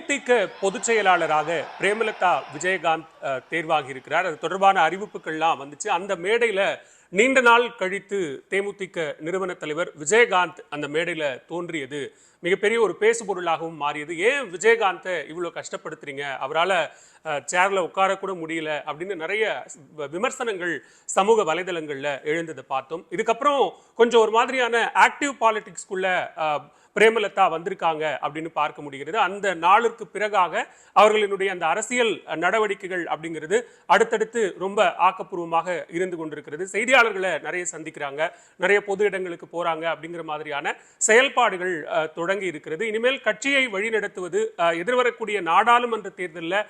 தேமுதிக பொதுச் செயலாளராக பிரேமலதா விஜயகாந்த் தேர்வாகி இருக்கிறார். அது தொடர்பான அறிவிப்புகள்லாம் வந்துச்சு. அந்த மேடையில நீண்ட நாள் கழித்து தேமுதிக நிறுவன தலைவர் விஜயகாந்த் அந்த மேடையில தோன்றியது மிகப்பெரிய ஒரு பேசுபொருளாகவும் மாறியது. ஏன் விஜயகாந்தை இவ்வளவு கஷ்டப்படுத்துறீங்க, அவரால் சேர்ல உட்கார கூட முடியல அப்படின்னு நிறைய விமர்சனங்கள் சமூக வலைதளங்கள்ல எழுந்ததை பார்த்தோம். இதுக்கப்புறம் கொஞ்சம் ஒரு மாதிரியான ஆக்டிவ் பாலிடிக்ஸ்குள்ள பிரேமலதா வந்திருக்காங்க அப்படின்னு பார்க்க முடிகிறது. அந்த நாளுக்கு பிறகாக அவர்களினுடைய அந்த அரசியல் நடவடிக்கைகள் அப்படிங்கிறது அடுத்தடுத்து ரொம்ப ஆக்கப்பூர்வமாக இருந்து கொண்டிருக்கிறது. செய்தியாளர்களை நிறைய சந்திக்கிறாங்க, நிறைய பொது இடங்களுக்கு போறாங்க அப்படிங்கிற மாதிரியான செயல்பாடுகள் தொடங்கி இருக்கிறது. இனிமேல் கட்சியை வழிநடத்துவது, எதிர்வரக்கூடிய நாடாளுமன்ற தேர்தலில்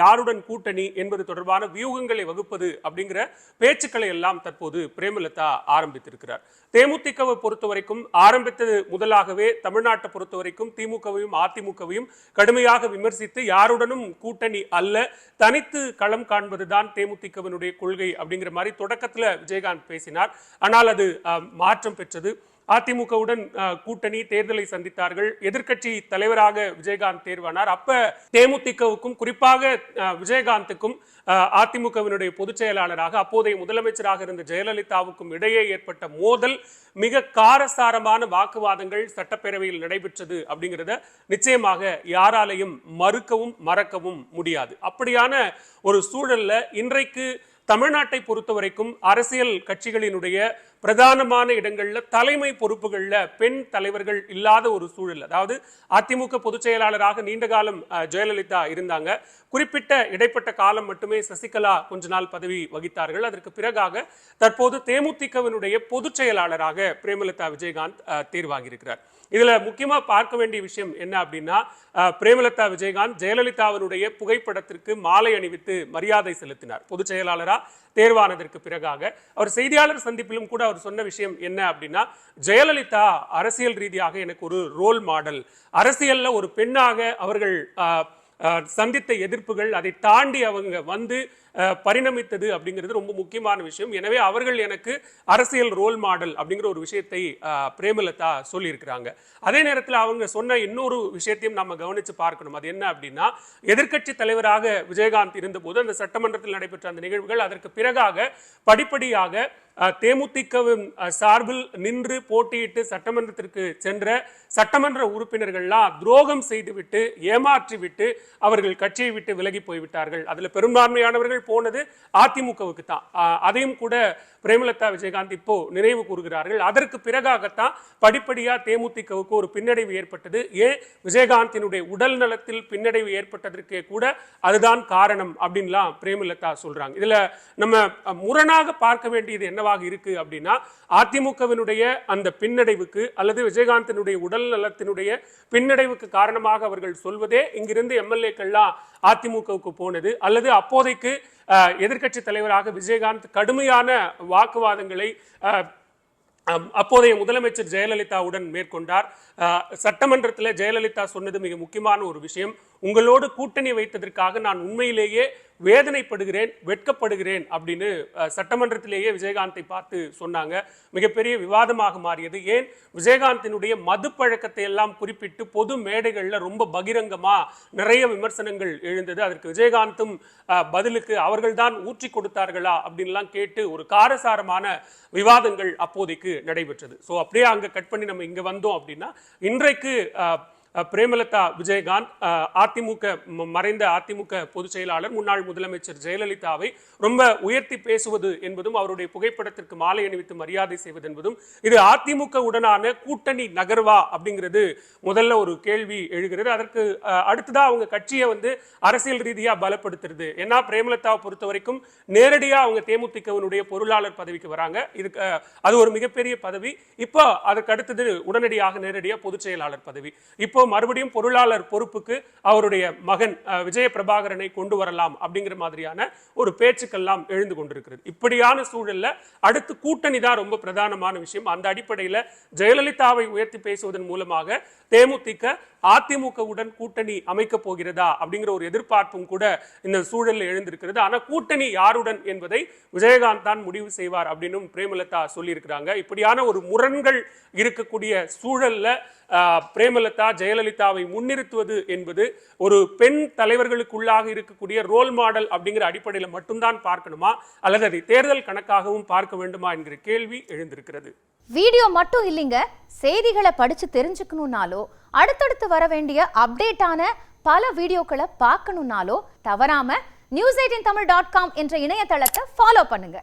யாருடன் கூட்டணி என்பது தொடர்பான வியூகங்களை வகுப்பது அப்படிங்கிற பேச்சுக்களை எல்லாம் தற்போது பிரேமலதா ஆரம்பித்திருக்கிறார். தேமுதிகவை பொறுத்த வரைக்கும் ஆரம்பித்தது முதலாகவே தமிழ்நாட்டை பொறுத்த வரைக்கும் திமுகவையும் அதிமுகவையும் கடுமையாக விமர்சித்து யாருடனும் கூட்டணி அல்ல, தனித்து களம் காண்பதுதான் தேமுதிகவினுடைய கொள்கை அப்படிங்கிற மாதிரி தொடக்கத்தில் விஜயகாந்த் பேசினார். ஆனால் அது மாற்றம் பெற்றது. அதிமுகவுடன் கூட்டணி தேர்தலை சந்தித்தார்கள். எதிர்க்கட்சி தலைவராக விஜயகாந்த் தேர்வானார். அப்ப தேமுதிகவுக்கும் குறிப்பாக விஜயகாந்துக்கும் அதிமுகவினுடைய பொதுச் செயலாளராக அப்போதைய முதலமைச்சராக இருந்த ஜெயலலிதாவுக்கும் இடையே ஏற்பட்ட மோதல், மிக காரசாரமான வாக்குவாதங்கள் சட்டப்பேரவையில் நடைபெற்றது அப்படிங்கிறத நிச்சயமாக யாராலையும் மறுக்கவும் மறக்கவும் முடியாது. அப்படியான ஒரு சூழல்ல இன்றைக்கு தமிழ்நாட்டை பொறுத்த வரைக்கும் அரசியல் கட்சிகளினுடைய பிரதானமான இடங்கள்ல தலைமை பொறுப்புகள்ல பெண் தலைவர்கள் இல்லாத ஒரு சூழல். அதாவது அதிமுக பொதுச் செயலாளராக நீண்ட காலம் ஜெயலலிதா இருந்தாங்க. குறிப்பிட்ட இடைப்பட்ட காலம் மட்டுமே சசிகலா கொஞ்ச நாள் பதவி வகித்தார்கள். அதற்கு பிறகாக தற்போது தேமுதிகவினுடைய பொதுச் செயலாளராக பிரேமலதா விஜயகாந்த் தேர்வாகி இருக்கிறார். இதுல முக்கியமா பார்க்க வேண்டிய விஷயம் என்ன அப்படின்னா, பிரேமலதா விஜயகாந்த் ஜெயலலிதாவினுடைய புகைப்படத்திற்கு மாலை அணிவித்து மரியாதை செலுத்தினார். பொதுச் செயலாளரா தேர்வானதற்கு பிறகாக அவர் செய்தியாளர் சந்திப்பிலும் கூட அவர் சொன்ன விஷயம் என்ன அப்படின்னா, ஜெயலலிதா அரசியல் ரீதியாக எனக்கு ஒரு ரோல் மாடல், அரசியல்ல ஒரு பெண்ணாக அவர்கள் சந்தித்த எதிர்ப்புகள், அதை தாண்டி அவங்க வந்து பரிணமித்தது அப்படிங்கிறது ரொம்ப முக்கியமான விஷயம். எனவே அவர்கள் எனக்கு அரசியல் ரோல் மாடல் அப்படிங்கிற ஒரு விஷயத்தை பிரேமலதா சொல்லியிருக்கிறாங்க. அதே நேரத்தில் அவங்க சொன்ன இன்னொரு விஷயத்தையும் நம்ம கவனிச்சு பார்க்கணும். அது என்ன அப்படின்னா, எதிர்க்கட்சி தலைவராக விஜயகாந்த் இருந்தபோது அந்த சட்டமன்றத்தில் நடைபெற்ற அந்த நிகழ்வுகள், அதற்கு பிறகாக படிப்படியாக தேமுதிகவின் சார்பில் நின்று போட்டியிட்டு சட்டமன்றத்திற்கு சென்ற சட்டமன்ற உறுப்பினர்கள்லாம் துரோகம் செய்துவிட்டு ஏமாற்றிவிட்டு அவர்கள் கட்சியை விட்டு விலகி போய்விட்டார்கள். அதுல பெரும்பான்மையானவர்கள் போனது அதிமுகவுக்கு தான். அதையும் கூட பிரேமலதா விஜயகாந்த் இப்போ நினைவு கூறுகிறார்கள். அதற்கு பிறகாகத்தான் படிப்படியா தேமுதிகவுக்கு ஒரு பின்னடைவு ஏற்பட்டது. ஏன் விஜயகாந்தினுடைய உடல் நலத்தில் பின்னடைவு ஏற்பட்டதற்கு கூட அதுதான் காரணம் அப்படின்லாம் பிரேமலதா சொல்றாங்க. இதுல நம்ம முரணாக பார்க்க வேண்டியது என்னவாக இருக்கு அப்படின்னா, அதிமுகவினுடைய அந்த பின்னடைவுக்கு அல்லது விஜயகாந்தினுடைய உடல் நலத்தினுடைய பின்னடைவுக்கு காரணமாக அவர்கள் சொல்வதே இங்கிருந்து எம்எல்ஏக்கள்லாம் அதிமுகவுக்கு போனது, அல்லது அப்போதைக்கு எதிர்க்கட்சி தலைவராக விஜயகாந்த் கடுமையான வாக்குவாதங்களை அப்போதைய முதலமைச்சர் ஜெயலலிதாவுடன் மேற்கொண்டார். சட்டமன்றத்தில் ஜெயலலிதா சொன்னது மிக முக்கியமான ஒரு விஷயம், உங்களோடு கூட்டணி வைத்ததற்காக நான் உண்மையிலேயே வேதனைப்படுகிறேன், வெட்கப்படுகிறேன் அப்படின்னு சட்டமன்றத்திலேயே விஜயகாந்தை பார்த்து சொன்னாங்க. மிகப்பெரிய விவாதமாக மாறியது. ஏன் விஜயகாந்தினுடைய மது பழக்கத்தை எல்லாம் குறிப்பிட்டு பொது மேடைகள்ல ரொம்ப பகிரங்கமா நிறைய விமர்சனங்கள் எழுந்தது. அதற்கு விஜயகாந்தும் பதிலுக்கு அவர்கள்தான் ஊற்றி கொடுத்தார்களா அப்படின்லாம் கேட்டு ஒரு காரசாரமான விவாதங்கள் அப்போதைக்கு நடைபெற்றது. ஸோ அப்படியே அங்க கட் பண்ணி நம்ம இங்க வந்தோம் அப்படின்னா, இன்றைக்கு பிரேமலதா விஜயகாந்த் அதிமுக மறைந்த அதிமுக பொதுச் செயலாளர் முன்னாள் முதலமைச்சர் ஜெயலலிதாவை ரொம்ப உயர்த்தி பேசுவது என்பதும் அவருடைய புகைப்படத்திற்கு மாலை அணிவித்து மரியாதை செய்வது என்பதும் இது அதிமுக உடனான கூட்டணி நகர்வா அப்படிங்கிறது முதல்ல ஒரு கேள்வி எழுகிறது. அதற்கு அடுத்ததா அவங்க கட்சியை வந்து அரசியல் ரீதியா பலப்படுத்துறது. ஏன்னா பிரேமலதாவை பொறுத்த வரைக்கும் நேரடியா அவங்க தேமுதிகவினுடைய பொருளாளர் பதவிக்கு வராங்க. இதுக்கு அது ஒரு மிகப்பெரிய பதவி. இப்போ அதற்கு அடுத்தது உடனடியாக நேரடியா பொதுச் செயலாளர் பதவி. இப்போ மறுபடியும் பொருளாளர் பொறுப்புக்கு அவருடைய மகன் விஜய பிரபாகரனை கொண்டு வரலாம் அப்படிங்கிற மாதிரியான ஒரு பேச்சுக்கெல்லாம் எழுந்து கொண்டிருக்கிறது. இப்படியான சூழல்ல அடுத்து கூட்டணி தான் ரொம்ப பிரதானமான விஷயம். அந்த அடிப்படையில் ஜெயலலிதாவை உயர்த்தி பேசுவதன் மூலமாக தேமுதிக அதிமுகவுடன் கூட்டணி அமைக்க போகிறதா அப்படிங்கிற ஒரு எதிர்பார்ப்பும் கூட இந்த சூழலில் எழுந்திருக்கிறது. ஆனா கூட்டணி யாருடன் என்பதை விஜயகாந்த் தான் முடிவு செய்வார் அப்படின்னு பிரேமலதா சொல்லி இருக்கிறாங்க. இப்படியான ஒரு முரண்கள் இருக்கக்கூடிய சூழல்ல பிரேமலதா ஜெயலலிதாவை முன்னிறுத்துவது என்பது ஒரு பெண் தலைவர்களுக்குள்ளாக இருக்கக்கூடிய ரோல் மாடல் அப்படிங்கிற அடிப்படையில் மட்டும்தான் பார்க்கணுமா அல்லது அதை தேர்தல் கணக்காகவும் பார்க்க வேண்டுமா என்கிற கேள்வி எழுந்திருக்கிறது. வீடியோ மட்டும் இல்லைங்க, செய்திகளை படிச்சு தெரிஞ்சுக்கணும்னாலோ அடுத்தடுத்து வர வேண்டிய அப்டேட்டான பல வீடியோக்களை பார்க்கணும்னாலோ தவறாம news18tamil.com என்ற இணையதளத்தை ஃபாலோ பண்ணுங்க.